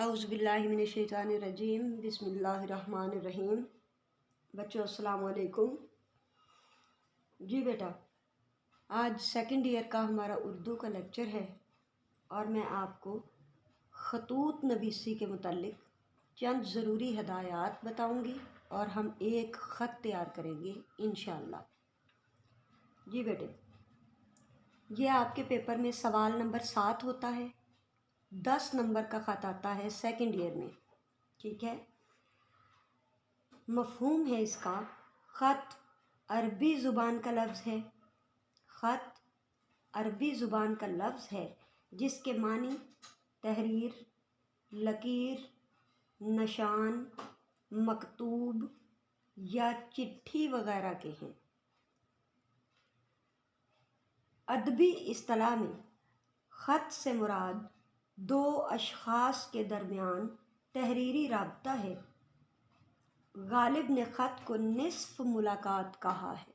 اعوذ باللہ من الشیطان الرجیم بسم اللہ الرحمن الرحیم۔ بچوں السلام علیکم۔ جی بیٹا، آج سیکنڈ ایئر کا ہمارا اردو کا لیکچر ہے اور میں آپ کو خطوط نویسی کے متعلق چند ضروری ہدایات بتاؤں گی اور ہم ایک خط تیار کریں گے انشاءاللہ۔ جی بیٹے، یہ آپ کے پیپر میں سوال نمبر 7 ہوتا ہے، 10 نمبر کا خط آتا ہے سیکنڈ ایئر میں، ٹھیک ہے۔ مفہوم ہے اس کا، خط عربی زبان کا لفظ ہے، خط عربی زبان کا لفظ ہے جس کے معنی تحریر، لکیر، نشان، مکتوب یا چٹھی وغیرہ کے ہیں۔ ادبی اصطلاح میں خط سے مراد دو اشخاص کے درمیان تحریری رابطہ ہے۔ غالب نے خط کو نصف ملاقات کہا ہے،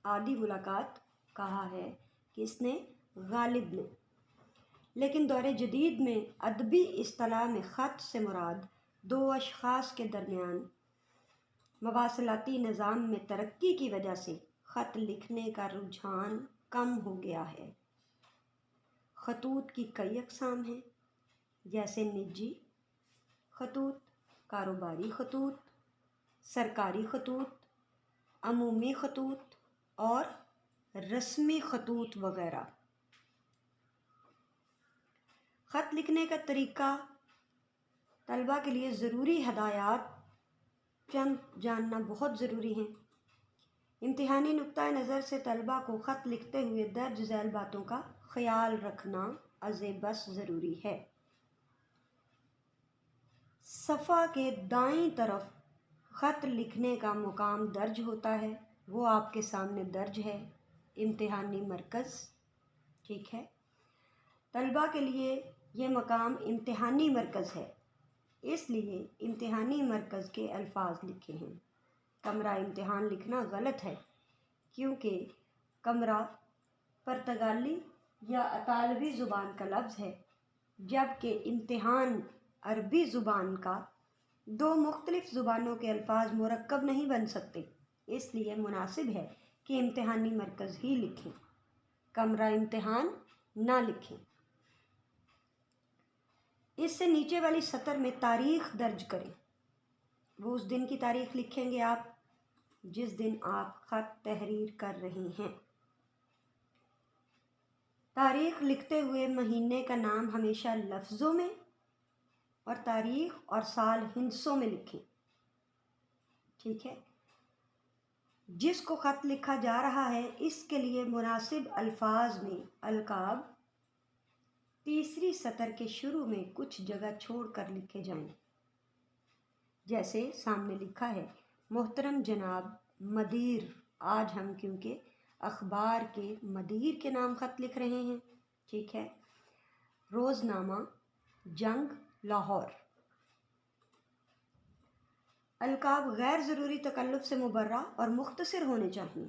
آدھی ملاقات کہا ہے، کس نے؟ غالب نے۔ لیکن دور جدید میں ادبی اصطلاح میں خط سے مراد دو اشخاص کے درمیان مواصلاتی نظام میں ترقی کی وجہ سے خط لکھنے کا رجحان کم ہو گیا ہے۔ خطوط کی کئی اقسام ہیں، جیسے نجی خطوط، کاروباری خطوط، سرکاری خطوط، عمومی خطوط اور رسمی خطوط وغیرہ۔ خط لکھنے کا طریقہ، طلباء کے لیے ضروری ہدایات چند جاننا بہت ضروری ہیں۔ امتحانی نقطۂ نظر سے طلباء کو خط لکھتے ہوئے درج ذیل باتوں کا خیال رکھنا از بس ضروری ہے۔ صفحہ کے دائیں طرف خط لکھنے کا مقام درج ہوتا ہے، وہ آپ کے سامنے درج ہے، امتحانی مرکز، ٹھیک ہے۔ طلباء کے لیے یہ مقام امتحانی مرکز ہے، اس لیے امتحانی مرکز کے الفاظ لکھے ہیں۔ کمرہ امتحان لکھنا غلط ہے، کیونکہ کمرہ پرتگالی یا اطالوی زبان کا لفظ ہے، جبکہ امتحان عربی زبان کا دو مختلف زبانوں کے الفاظ مرکب نہیں بن سکتے، اس لیے مناسب ہے کہ امتحانی مرکز ہی لکھیں، کمرہ امتحان نہ لکھیں۔ اس سے نیچے والی سطر میں تاریخ درج کریں، وہ اس دن کی تاریخ لکھیں گے آپ جس دن آپ خط تحریر کر رہے ہیں۔ تاریخ لکھتے ہوئے مہینے کا نام ہمیشہ لفظوں میں اور تاریخ اور سال ہندسوں میں لکھیں، ٹھیک ہے۔ جس کو خط لکھا جا رہا ہے اس کے لیے مناسب الفاظ میں القاب تیسری سطر کے شروع میں کچھ جگہ چھوڑ کر لکھے جائیں، جیسے سامنے لکھا ہے: محترم جناب مدیر، آج ہم کیونکہ اخبار کے مدیر کے نام خط لکھ رہے ہیں، ٹھیک ہے۔ روزنامہ جنگ لاہور۔ القاب غیر ضروری تکلف سے مبرہ اور مختصر ہونے چاہئیں،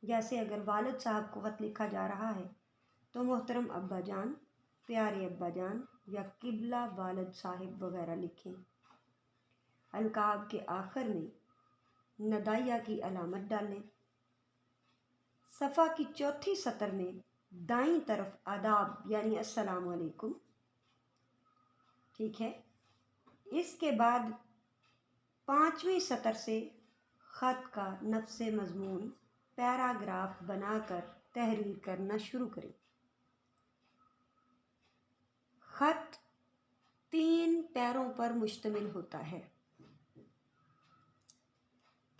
جیسے اگر والد صاحب کو خط لکھا جا رہا ہے تو محترم ابا جان، پیارے ابا جان یا قبلہ والد صاحب وغیرہ لکھیں۔ القاب کے آخر میں ندائیہ کی علامت ڈالیں۔ صفحہ کی چوتھی سطر میں دائیں طرف آداب یعنی السلام علیکم، ٹھیک ہے۔ اس کے بعد 5ویں سطر سے خط کا نفس مضمون پیراگراف بنا کر تحریر کرنا شروع کریں۔ خط 3 پیروں پر مشتمل ہوتا ہے۔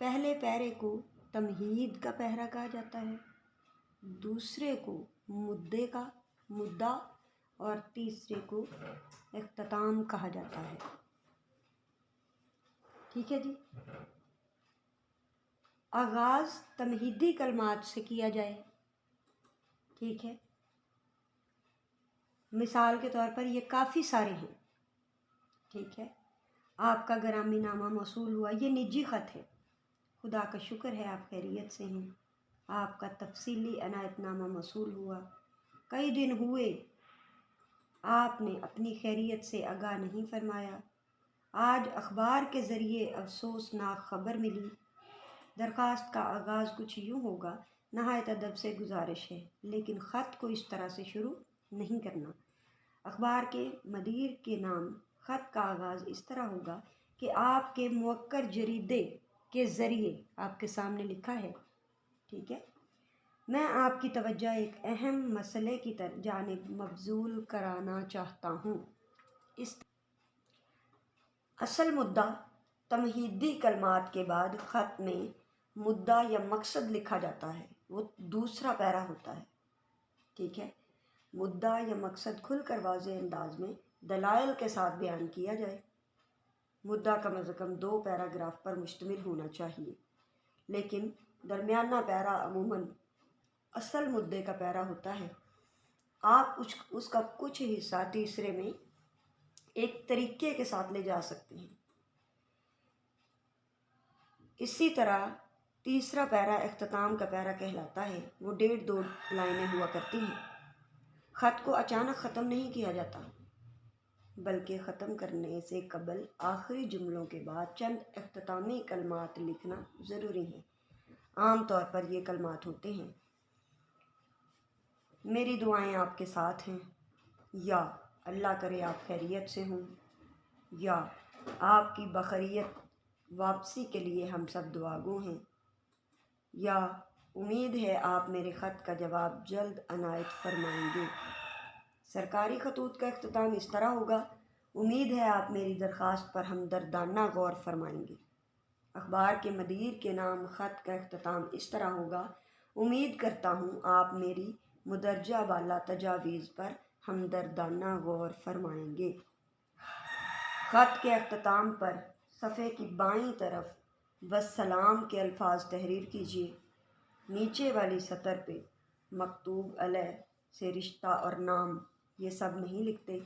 پہلے پیرے کو تمہید کا پیرا کہا جاتا ہے، دوسرے کو مدعا اور تیسرے کو اختتام کہا جاتا ہے، ٹھیک ہے جی۔ آغاز تمہیدی کلمات سے کیا جائے، ٹھیک ہے۔ مثال کے طور پر یہ کافی سارے ہیں، ٹھیک ہے۔ آپ کا گرامی نامہ موصول ہوا، یہ نجی خط ہے، خدا کا شکر ہے آپ خیریت سے ہیں۔ آپ کا تفصیلی عنایت نامہ موصول ہوا، کئی دن ہوئے آپ نے اپنی خیریت سے آگاہ نہیں فرمایا۔ آج اخبار کے ذریعے افسوسناک خبر ملی۔ درخواست کا آغاز کچھ یوں ہوگا: نہایت ادب سے گزارش ہے، لیکن خط کو اس طرح سے شروع نہیں کرنا۔ اخبار کے مدیر کے نام خط کا آغاز اس طرح ہوگا کہ آپ کے موقر جریدے کے ذریعے آپ کے سامنے لکھا ہے۔ ٹھیک ہے، میں آپ کی توجہ ایک اہم مسئلے کی جانب مبذول کرانا چاہتا ہوں۔ اس اصل مدعا تمہیدی کلمات کے بعد خط میں مدعا یا مقصد لکھا جاتا ہے، وہ دوسرا پیرا ہوتا ہے۔ ٹھیک ہے، مدعا یا مقصد کھل کر واضح انداز میں دلائل کے ساتھ بیان کیا جائے۔ مدعا کم از کم 2 پیراگراف پر مشتمل ہونا چاہیے، لیکن درمیانہ پیرا عموماً اصل مدعے کا پیرا ہوتا ہے۔ آپ اس کا کچھ حصہ تیسرے میں ایک طریقے کے ساتھ لے جا سکتے ہیں۔ اسی طرح تیسرا پیرا اختتام کا پیرا کہلاتا ہے، وہ 1.5-2 لائنیں ہوا کرتی ہیں۔ خط کو اچانک ختم نہیں کیا جاتا، بلکہ ختم کرنے سے قبل آخری جملوں کے بعد چند اختتامی کلمات لکھنا ضروری ہے۔ عام طور پر یہ کلمات ہوتے ہیں: میری دعائیں آپ کے ساتھ ہیں، یا اللہ کرے آپ خیریت سے ہوں، یا آپ کی بخیریت واپسی کے لیے ہم سب دعاگو ہیں، یا امید ہے آپ میرے خط کا جواب جلد عنایت فرمائیں گے۔ سرکاری خطوط کا اختتام اس طرح ہوگا: امید ہے آپ میری درخواست پر ہمدردانہ غور فرمائیں گے۔ اخبار کے مدیر کے نام خط کا اختتام اس طرح ہوگا: امید کرتا ہوں آپ میری مندرجہ بالا تجاویز پر ہمدردانہ غور فرمائیں گے۔ خط کے اختتام پر صفحے کی بائیں طرف والسلام کے الفاظ تحریر کیجیے۔ نیچے والی سطر پہ مکتوب علیہ سے رشتہ اور نام یہ سب نہیں لکھتے،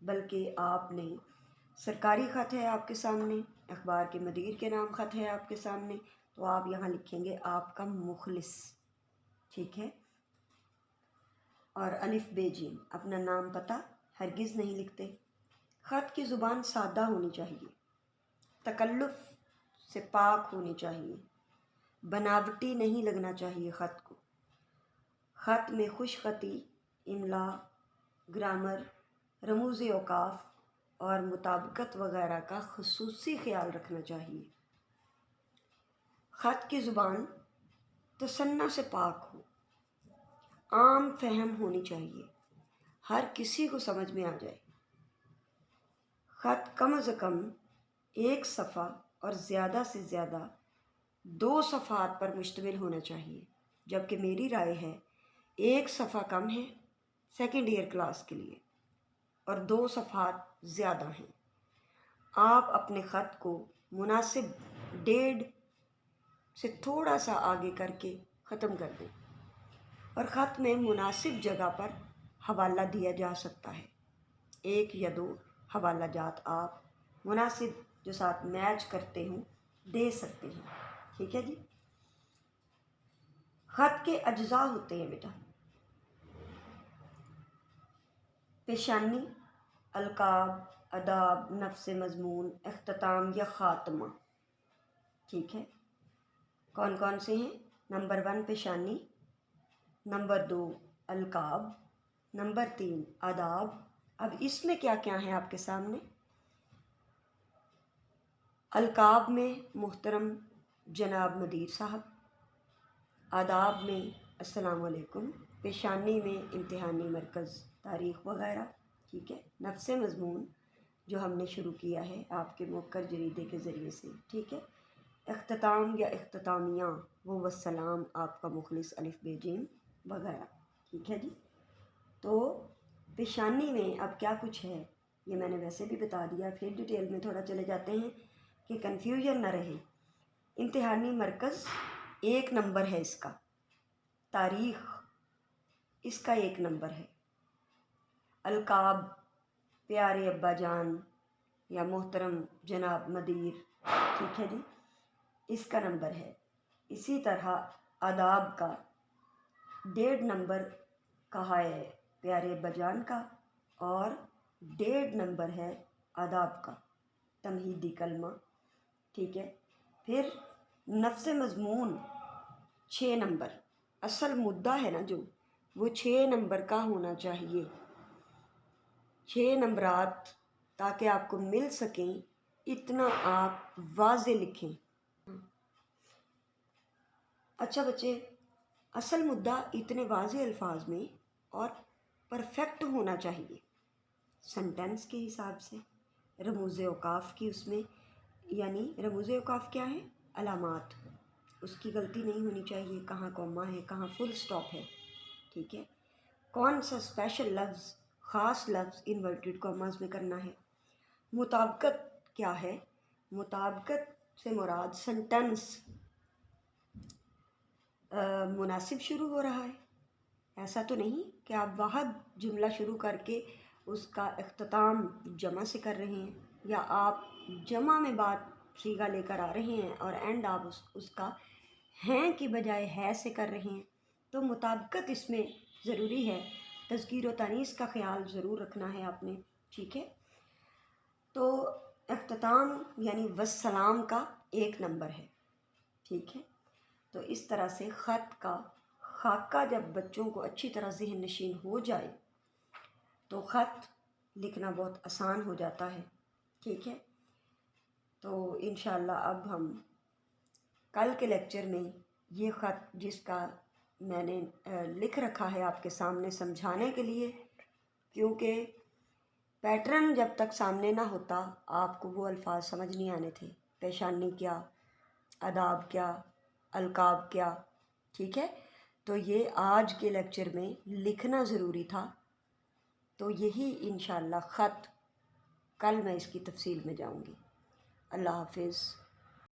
بلکہ آپ نے سرکاری خط ہے آپ کے سامنے، اخبار کے مدیر کے نام خط ہے آپ کے سامنے، تو آپ یہاں لکھیں گے آپ کا مخلص۔ ٹھیک ہے، اور الف بے جیم اپنا نام پتہ ہرگز نہیں لکھتے۔ خط کی زبان سادہ ہونی چاہیے، تکلف سے پاک ہونی چاہیے، بناوٹی نہیں لگنا چاہیے خط کو۔ خط میں خوش خطی، املا، گرامر، رموز اوقاف اور مطابقت وغیرہ کا خصوصی خیال رکھنا چاہیے۔ خط کی زبان تصنع سے پاک ہو، عام فہم ہونی چاہیے، ہر کسی کو سمجھ میں آ جائے۔ خط کم از کم 1 صفحہ اور زیادہ سے زیادہ 2 صفحات پر مشتمل ہونا چاہیے، جبکہ میری رائے ہے 1 صفحہ کم ہے سیکنڈ ایئر کلاس کے لیے، اور 2 صفحات زیادہ ہیں۔ آپ اپنے خط کو مناسب 1.5 سے تھوڑا سا آگے کر کے ختم کر دیں، اور خط میں مناسب جگہ پر حوالہ دیا جا سکتا ہے۔ 1 یا 2 حوالہ جات آپ مناسب جو ساتھ میچ کرتے ہوں دے سکتے ہیں۔ ٹھیک ہے جی، خط کے اجزاء ہوتے ہیں بیٹا: پیشانی، القاب، آداب، نفس مضمون، اختتام یا خاتمہ۔ ٹھیک ہے، کون کون سے ہیں؟ نمبر 1 پیشانی، نمبر 2 القاب، نمبر 3 آداب۔ اب اس میں کیا کیا ہیں آپ کے سامنے؟ القاب میں محترم جناب مدیر صاحب، آداب میں السلام علیکم، پیشانی میں امتحانی مرکز تاریخ وغیرہ۔ ٹھیک ہے، نفس مضمون جو ہم نے شروع کیا ہے آپ کے موقر جریدے کے ذریعے سے۔ ٹھیک ہے، اختتام یا اختتامیہ وہ والسلام آپ کا مخلص الف بے جیم وغیرہ۔ ٹھیک ہے جی، تو پیشانی میں اب کیا کچھ ہے یہ میں نے ویسے بھی بتا دیا، پھر ڈیٹیل میں تھوڑا چلے جاتے ہیں کہ کنفیوژن نہ رہے۔ امتحانی مرکز 1 نمبر ہے اس کا، تاریخ اس کا 1 نمبر ہے، القاب پیارے ابا جان یا محترم جناب مدیر، ٹھیک ہے جی، اس کا نمبر ہے۔ اسی طرح آداب کا 1.5 نمبر کہا ہے پیارے ابا جان کا، اور 1.5 نمبر ہے آداب کا تمہیدی کلمہ، ٹھیک ہے. پھر نفس مضمون 6 نمبر، اصل مدعا ہے نا جو، وہ 6 نمبر کا ہونا چاہیے. 6 نمبرات تاکہ آپ کو مل سکیں، اتنا آپ واضح لکھیں. اچھا بچے، اصل مدعا اتنے واضح الفاظ میں اور پرفیکٹ ہونا چاہیے، سنٹینس کے حساب سے، رموز اوقاف کی اس میں، یعنی رموز اوقاف کیا ہے؟ علامات، اس کی غلطی نہیں ہونی چاہیے، کہاں کوما ہے، کہاں فل سٹاپ ہے، ٹھیک ہے. کون سا اسپیشل لفظ، خاص لفظ انورٹڈ کاماز میں کرنا ہے. مطابقت کیا ہے؟ مطابقت سے مراد سنٹینس مناسب شروع ہو رہا ہے، ایسا تو نہیں کہ آپ واحد جملہ شروع کر کے اس کا اختتام جمع سے کر رہے ہیں، یا آپ جمع میں بات صیغہ لے کر آ رہے ہیں اور اینڈ آپ اس کا ہیں کی بجائے ہے سے کر رہے ہیں. تو مطابقت اس میں ضروری ہے، تذکیر و تانیث کا خیال ضرور رکھنا ہے آپ نے، ٹھیک ہے. تو اختتام یعنی والسلام کا 1 نمبر ہے، ٹھیک ہے. تو اس طرح سے خط کا خاکہ جب بچوں کو اچھی طرح ذہن نشین ہو جائے تو خط لکھنا بہت آسان ہو جاتا ہے، ٹھیک ہے. تو انشاءاللہ اب ہم کل کے لیکچر میں یہ خط جس کا میں نے لکھ رکھا ہے آپ کے سامنے سمجھانے کے لیے، کیونکہ پیٹرن جب تک سامنے نہ ہوتا آپ کو وہ الفاظ سمجھ نہیں آنے تھے، پیشانی کیا، آداب کیا، القاب کیا، ٹھیک ہے. تو یہ آج کے لیکچر میں لکھنا ضروری تھا. تو یہی انشاءاللہ خط کل میں اس کی تفصیل میں جاؤں گی. اللہ حافظ.